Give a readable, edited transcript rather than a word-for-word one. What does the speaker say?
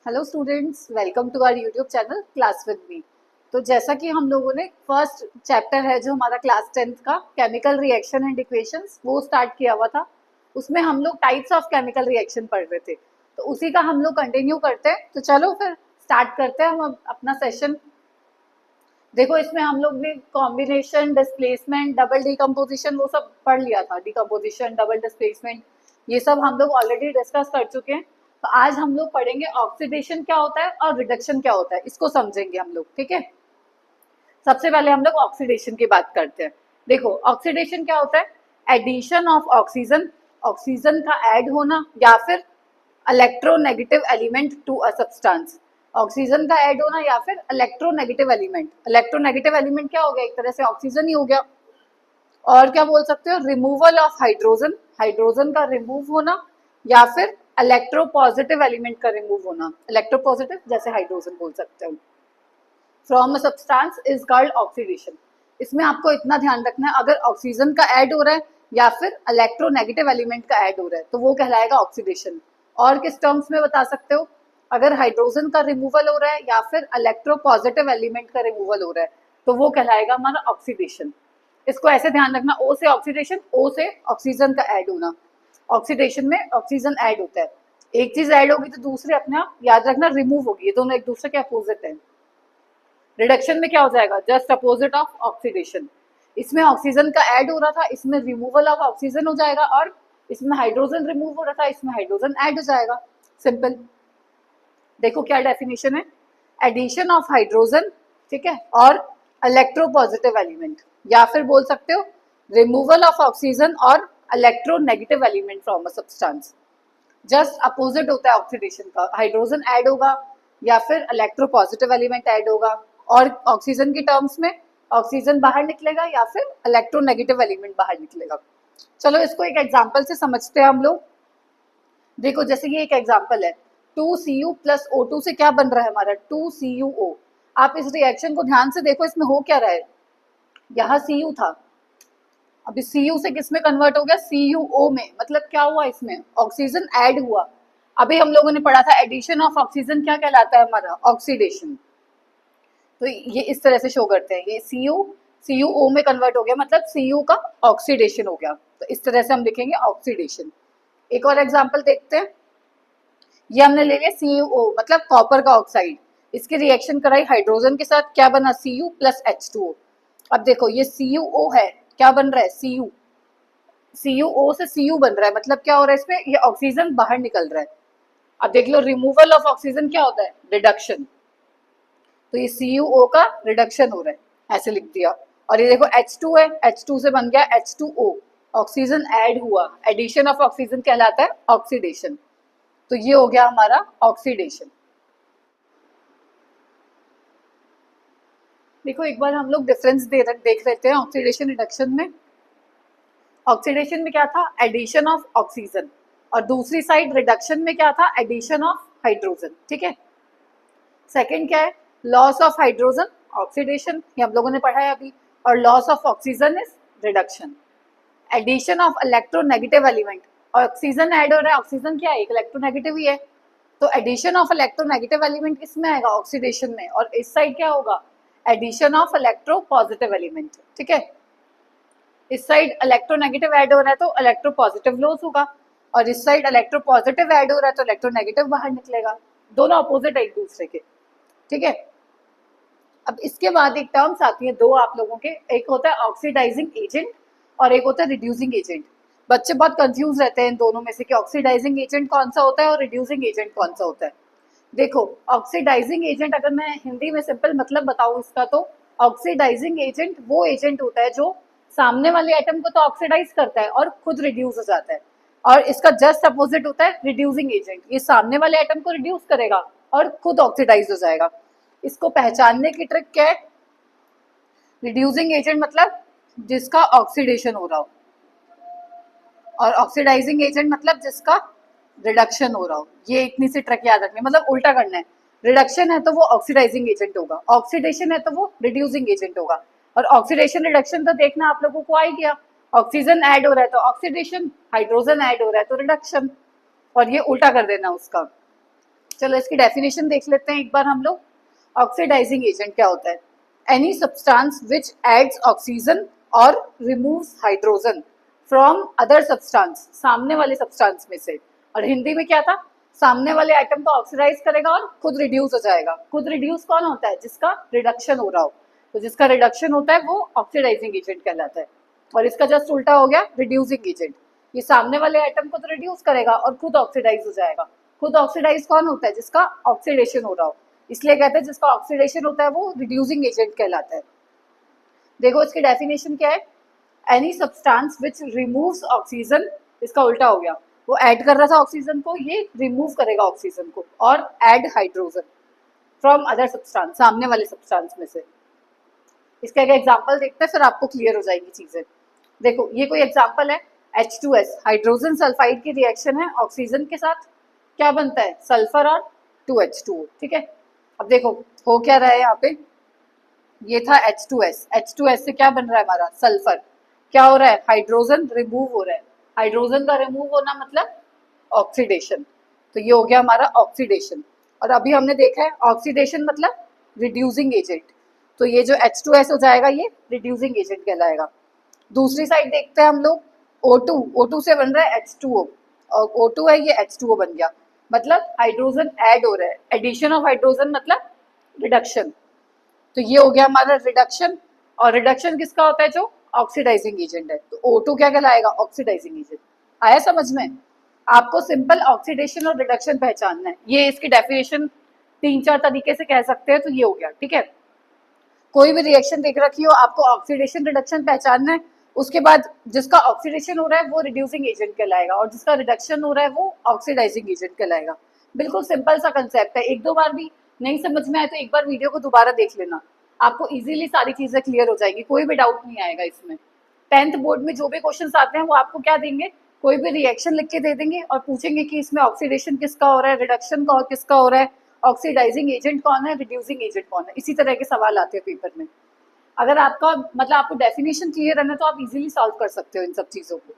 Hello students, welcome to our YouTube channel class with me. तो जैसा कि हम लोगों ने फर्स्ट चैप्टर है जो हमारा क्लास 10th का केमिकल रिएक्शन एंड इक्वेशंस वो स्टार्ट किया हुआ था। उसमें हम लोग टाइप्स ऑफ केमिकल रिएक्शन पढ़ रहे थे, तो उसी का हम लोग कंटिन्यू करते हैं। तो चलो फिर स्टार्ट करते हैं हम अपना सेशन। देखो, इसमें हम लोग ने कॉम्बिनेशन, डिस्प्लेसमेंट, डबल डिकम्पोजिशन वो सब पढ़ लिया था। डिकम्पोजिशन, डबल डिस्प्लेसमेंट, ये सब हम लोग ऑलरेडी डिस्कस कर चुके हैं। तो आज हम लोग पढ़ेंगे ऑक्सीडेशन क्या होता है और रिडक्शन क्या होता है, इसको समझेंगे हम लोग। ठीक है, सबसे पहले हम लोग ऑक्सीडेशन की बात करते हैं। देखो, ऑक्सीडेशन क्या होता है? एडिशन ऑफ ऑक्सीजन, ऑक्सीजन का ऐड होना, या फिर electronegative element to a substance. Oxygen का ऐड होना या फिर इलेक्ट्रोनेगेटिव एलिमेंट। इलेक्ट्रोनेगेटिव एलिमेंट क्या हो गया? एक तरह से ऑक्सीजन ही हो गया। और क्या बोल सकते हो? रिमूवल ऑफ हाइड्रोजन, हाइड्रोजन का रिमूव होना, या फिर इलेक्ट्रोपॉजिटिव एलिमेंट का रिमूव होना। इलेक्ट्रोपॉजिटिव जैसे हाइड्रोजन बोल सकते हो। From a substance is called oxidation. इसमें आपको इतना ध्यान रखना है, अगर ऑक्सीजन का ऐड हो रहा है या फिर इलेक्ट्रोनेगेटिव एलिमेंट का ऐड हो रहा है तो वो कहलाएगा ऑक्सीडेशन। और किस टर्म्स में बता सकते हो? अगर हाइड्रोजन का रिमूवल हो रहा है या फिर इलेक्ट्रोपॉजिटिव एलिमेंट का रिमूवल हो रहा है तो वो कहलाएगा हमारा ऑक्सीडेशन। इसको ऐसे ध्यान रखना, ओ से ऑक्सीडेशन, ओ से ऑक्सीजन का ऐड होना। ऑक्सीडेशन में ऑक्सीजन ऐड होता है, एक चीज ऐड होगी तो दूसरे अपने आप याद रखना रिमूव होगी। ये दोनों एक दूसरे के अपोजिट है। रिडक्शन में क्या हो जाएगा? Just opposite of oxidation. इसमें ऑक्सीजन का ऐड हो रहा था, इसमें रिमूवल ऑफ ऑक्सीजन हो जाएगा, और इसमें हाइड्रोजन रिमूव हो रहा था, इसमें हाइड्रोजन ऐड हो जाएगा। सिंपल। देखो क्या डेफिनेशन है? एडिशन ऑफ हाइड्रोजन, ठीक है, और इलेक्ट्रोपॉजिटिव एलिमेंट, या फिर बोल सकते हो रिमूवल ऑफ ऑक्सीजन और electronegative element from a substance. Just opposite होता है ऑक्सीडेशन का। हाइड्रोजन ऐड होगा या फिर इलेक्ट्रोपॉजिटिव एलिमेंट ऐड होगा, और ऑक्सीजन की टर्म्स में ऑक्सीजन बाहर निकलेगा या फिर इलेक्ट्रोनेगेटिव एलिमेंट बाहर निकलेगा। चलो इसको एक एग्जांपल से समझते हैं हम लोग। देखो, जैसे ये एक एग्जांपल है, 2Cu प्लस O2 से क्या बन रहा है हमारा? 2CuO। आप इस रिएक्शन को ध्यान से देखो, इसमें हो क्या रहा है? यहाँ Cu था, अभी Cu से किस में कन्वर्ट हो गया? CuO में। मतलब क्या हुआ? इसमें ऑक्सीजन ऐड हुआ। अभी हम लोगों ने पढ़ा था एडिशन ऑफ ऑक्सीजन क्या कहलाता है हमारा? ऑक्सीडेशन। तो ये इस तरह से शो करते हैं, ये CuO में कन्वर्ट हो गया, मतलब Cu का ऑक्सीडेशन हो गया। तो इस तरह से हम लिखेंगे ऑक्सीडेशन। एक और एग्जांपल देखते हैं। ये हमने ले लिया CuO, मतलब कॉपर का ऑक्साइड। इसकी रिएक्शन कराई हाइड्रोजन के साथ, क्या बना? Cu plus H2O। अब देखो, ये CuO है, क्या बन रहा है? CuO से Cu बन रहा है, मतलब क्या हो रहा है इसमें? ये ऑक्सीजन बाहर निकल रहा है। अब देख लो, रिमूवल ऑफ ऑक्सीजन क्या होता है? रिडक्शन। तो ये CuO का रिडक्शन हो रहा है, ऐसे लिख दिया। और ये देखो H2 है, H2 से बन गया H2O। ऑक्सीजन ऐड हुआ, एडिशन ऑफ ऑक्सीजन कहलाता है ऑक्सीडेशन। तो ये हो गया हमारा ऑक्सीडेशन। देखो, एक बार हम लोग डिफरेंस देख लेते हैं ऑक्सीडेशन रिडक्शन में। ऑक्सीडेशन में क्या था? एडिशन ऑफ ऑक्सीजन, और दूसरी साइड रिडक्शन में क्या था? Addition of hydrogen. ठीक है। सेकंड क्या है? लॉस ऑफ हाइड्रोजन, ऑक्सीडेशन, ये हम लोगों ने पढ़ा है अभी। और loss of oxygen is reduction. Addition of electronegative element, oxygen add हो रहा है, ऑक्सीजन क्या है? एक इलेक्ट्रोनेगेटिव ही है। तो एडिशन ऑफ इलेक्ट्रोनेगेटिव एलिमेंट किसमें आएगा? ऑक्सीडेशन में। और इस साइड क्या होगा? Addition of electro positive element. ठीक है। इस साइड इलेक्ट्रोनेगेटिव ऐड हो रहा है तो इलेक्ट्रो पॉजिटिव लॉस होगा, और इस साइड इलेक्ट्रो पॉजिटिव ऐड हो रहा है तो इलेक्ट्रोनेगेटिव बाहर निकलेगा। दोनों अपोजिट है एक दूसरे के। ठीक है। अब इसके बाद एक टर्म्स आती है दो आप लोगों के, एक होता है ऑक्सीडाइजिंग एजेंट और एक होता है रिड्यूसिंग एजेंट। बच्चे बहुत कंफ्यूज रहते हैं इन दोनों में से कि ऑक्सीडाइजिंग एजेंट कौन सा होता है और रिड्यूसिंग एजेंट कौन सा होता है। देखो, ऑक्सीडाइजिंग एजेंट, अगर मैं हिंदी में सिंपल मतलब बताऊं इसका, तो ऑक्सीडाइजिंग एजेंट वो एजेंट होता है जो सामने वाले एटम को तो ऑक्सीडाइज करता है और खुद रिड्यूस हो जाता है। और इसका जस्ट अपोजिट होता है रिड्यूसिंग एजेंट, ये सामने वाले एटम को रिड्यूस करेगा और खुद ऑक्सीडाइज हो जाएगा। इसको पहचानने की ट्रिक क्या है? रिड्यूसिंग एजेंट मतलब जिसका ऑक्सीडेशन हो रहा हो, और ऑक्सीडाइजिंग एजेंट मतलब जिसका रिडक्शन हो रहा हो। ये इतनी सी ट्रिक याद रखनी, मतलब उल्टा करना है। रिडक्शन है तो वो ऑक्सीडाइजिंग एजेंट होगा, ऑक्सीडेशन है तो वो रिड्यूसिंग एजेंट होगा। और ऑक्सीडेशन रिडक्शन तो देखना आप लोगों को आ ही गया। ऑक्सीजन ऐड हो रहा है तो ऑक्सीडेशन, हाइड्रोजन ऐड हो रहा है तो रिडक्शन, और ये उल्टा कर देना उसका। चलो इसकी डेफिनेशन देख लेते हैं एक बार हम लोग। ऑक्सीडाइजिंग एजेंट क्या होता है? Any substance which adds oxygen और removes hydrogen from other substance, सामने वाले सब्सटेंस में से। और हिंदी में क्या था? सामने वाले आइटम को ऑक्सीडाइज करेगा और खुद रिड्यूस हो जाएगा। खुद रिड्यूस कौन होता है? जिसका रिडक्शन हो रहा हो। तो जिसका रिडक्शन होता है वो ऑक्सीडाइजिंग एजेंट कहलाता है। और इसका जस्ट उल्टा हो गया रिड्यूसिंग एजेंट। ये सामने वाले आइटम को तो रिड्यूस करेगा और खुद ऑक्सीडाइज हो जाएगा। खुद ऑक्सीडाइज कौन होता है? जिसका ऑक्सीडेशन हो रहा हो। इसलिए कहते हैं जिसका ऑक्सीडेशन होता है वो रिड्यूसिंग एजेंट कहलाता है। देखो इसकी डेफिनेशन क्या है? एनी सब्सटेंस विच रिमूव्स ऑक्सीजन, इसका उल्टा हो गया। वो ऐड कर रहा था ऑक्सीजन को, ये रिमूव करेगा ऑक्सीजन को और add hydrogen from other substance, सामने वाले सब्सटेंस में से। इसका एक एग्जांपल देखते हैं, फिर आपको क्लियर हो जाएगी चीजें। देखो ये कोई एग्जांपल है, H2S हाइड्रोजन सल्फाइड की रिएक्शन है ऑक्सीजन के साथ। क्या बनता है? सल्फर और 2H2O। ठीक है, अब देखो हो क्या रहा है यहाँ पे, ये था H2S, H2S से क्या बन रहा है हमारा? सल्फर। क्या हो रहा है? हाइड्रोजन रिमूव हो रहा है। हाइड्रोजन का रिमूव होना मतलब ऑक्सीडेशन। तो ये हो गया हमारा ऑक्सीडेशन। और अभी हमने देखा है ऑक्सीडेशन मतलब रिड्यूसिंग एजेंट। तो ये जो H2S हो जाएगा ये रिड्यूसिंग एजेंट कहलाएगा। दूसरी साइड देखते हैं हम लोग, O2, O2 से बन रहा है H2O और O2 है ये H2O बन गया, मतलब हाइड्रोजन ऐड हो रहा है। एडिशन ऑफ हाइड्रोजन मतलब रिडक्शन। तो ये हो गया हमारा रिडक्शन। और रिडक्शन किसका होता है? जो ऑक्सीडाइजिंग एजेंट है। तो O2 क्या कहलाएगा? Oxidising agent. आया समझ में? आपको सिंपल ऑक्सीडेशन और रिडक्शन पहचानना है। ये इसकी डेफिनेशन 3-4 तरीके से कह सकते हैं। तो ये हो गया। ठीक है, कोई भी रिएक्शन देख रखी हो, आपको ऑक्सीडेशन रिडक्शन पहचानना है। उसके बाद जिसका ऑक्सीडेशन हो रहा है वो रिड्यूसिंग एजेंट कहलाएगा और जिसका रिडक्शन हो रहा है वो ऑक्सीडाइजिंग एजेंट कहलाएगा। बिल्कुल सिंपल सा कंसेप्ट है। एक दो बार भी नहीं समझ में आए तो एक बार वीडियो को दोबारा देख लेना, आपको इजीली सारी चीजें क्लियर हो जाएगी, कोई भी डाउट नहीं आएगा इसमें। 10th बोर्ड में जो भी क्वेश्चन आते हैं वो आपको क्या देंगे? कोई भी रिएक्शन लिख के दे देंगे और पूछेंगे कि इसमें ऑक्सीडेशन किसका हो रहा है, रिडक्शन का किसका हो रहा है, ऑक्सीडाइजिंग एजेंट कौन है, रिड्यूसिंग एजेंट कौन है। इसी तरह के सवाल आते हैं पेपर में। अगर आपका मतलब आपको डेफिनेशन क्लियर है ना तो आप इजीली सॉल्व कर सकते हो इन सब चीजों को।